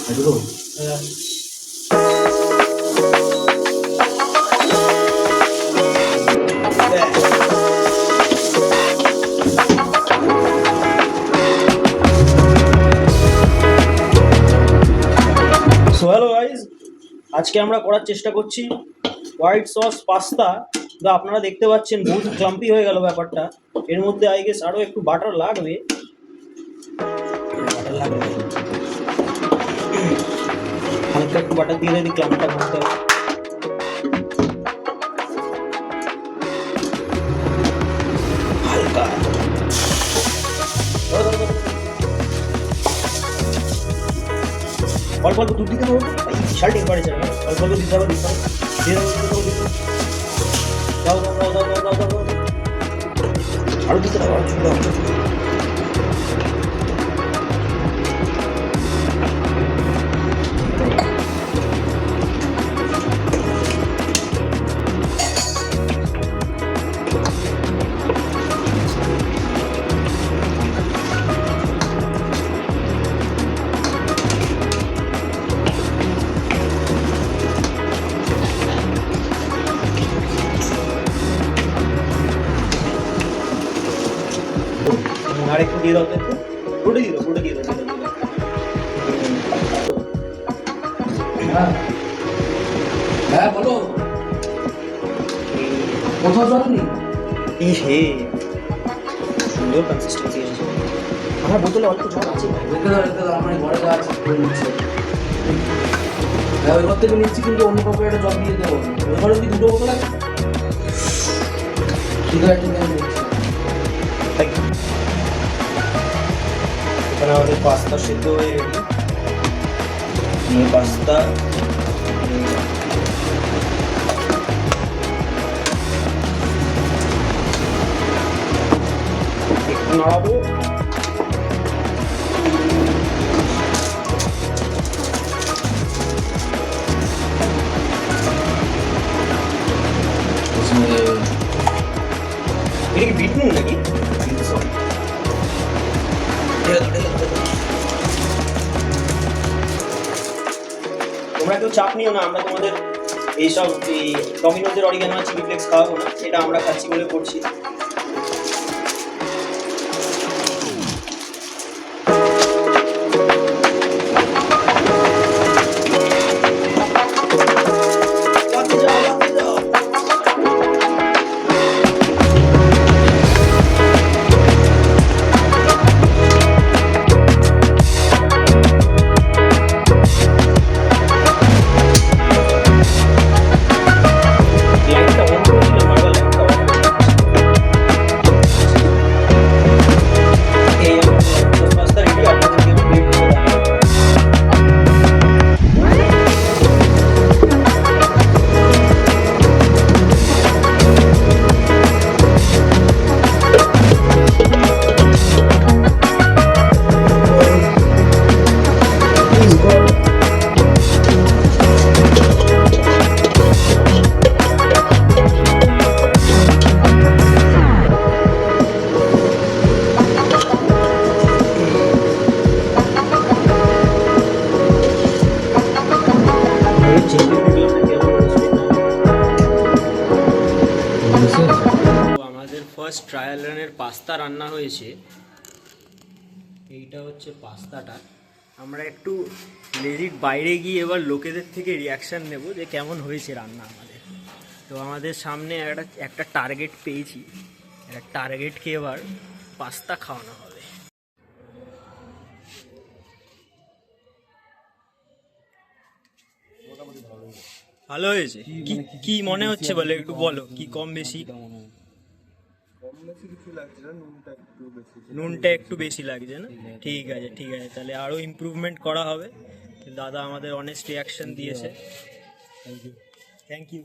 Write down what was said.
So hello guys, আজকে আমরা করার চেষ্টা করছি হোয়াইট সস পাস্তা। তো আপনারা দেখতে পাচ্ছেন বহুত ক্লাম্পি হয়ে গেল ব্যাপারটা। এর মধ্যে আই গেস আরও একটু বাটার লাগবে। হালকা একটু বাটার দিয়ে যদি ক্লাম্পটা করতে হবে। হালকা অল্প অল্প দুধ দিতে হবে। বিশাল টেম্পারেচার, অল্প অল্প দিতে হবে, দিতে হবে, দিয়ে দেবো, দাও দাও দাও দাও দাও দাও দাও, আরো দিতে হবে, আরো ছোটো হবে। আর একটু দিয়ে দাও, একটু পুরোটা দিয়ে দাও, পুরোটা দিয়ে দাও। হ্যাঁ বলো, কোথাও যাবনি? এই হে সুন্দর কনসিস্টেন্সি এসেছে। আমার বোতলে অল্প জল আছে। রেখে দাও, আমার ঘরে যা আছে নিচ্ছে। হ্যাঁ, ওই ঘর থেকে নিচ্ছি, কিন্তু অন্য কাউকে একটা জল দিয়ে দেবো। ওই ঘরে কি দুটো বোতল আছে? ঠিক আছে, ঠিক আছে, নিচ্ছি। এখানে আমাদের পাস্তা সিদ্ধ হয়ে রেডি। নিয়ে পাস্তা একটু নাড়াবো। এটা কি বিট নুন নাকি? তোমরা কেউ চাপ নিও না, আমরা তোমাদের এইসব এই ডমিনোজের অরিগানো চিলি ফ্লেক্স খাওয়াবো না, এটা আমরা খাচ্ছি বলে করছি। আমাদের ফার্স্ট ট্রায়াল রানের পাস্তা রান্না হয়েছে। এইটা হচ্ছে পাস্তাটা। আমরা একটু লেজিট বাইরে গিয়ে এবার লোকেদের থেকে রিয়াকশান নেব যে কেমন হয়েছে রান্না আমাদের। তো আমাদের সামনে একটা টার্গেট পেয়েছি, একটা টার্গেটকে এবার পাস্তা খাওয়ানো হবে। ভালো হয়েছে? কি মনে হচ্ছে বলে একটু বলো, কি কম বেশি? নুনটা একটু বেশি লাগছে না? ঠিক আছে, ঠিক আছে, তাহলে আরও ইমপ্রুভমেন্ট করা হবে। দাদা আমাদের অনেস্ট রিয়াকশন দিয়েছে। Thank you.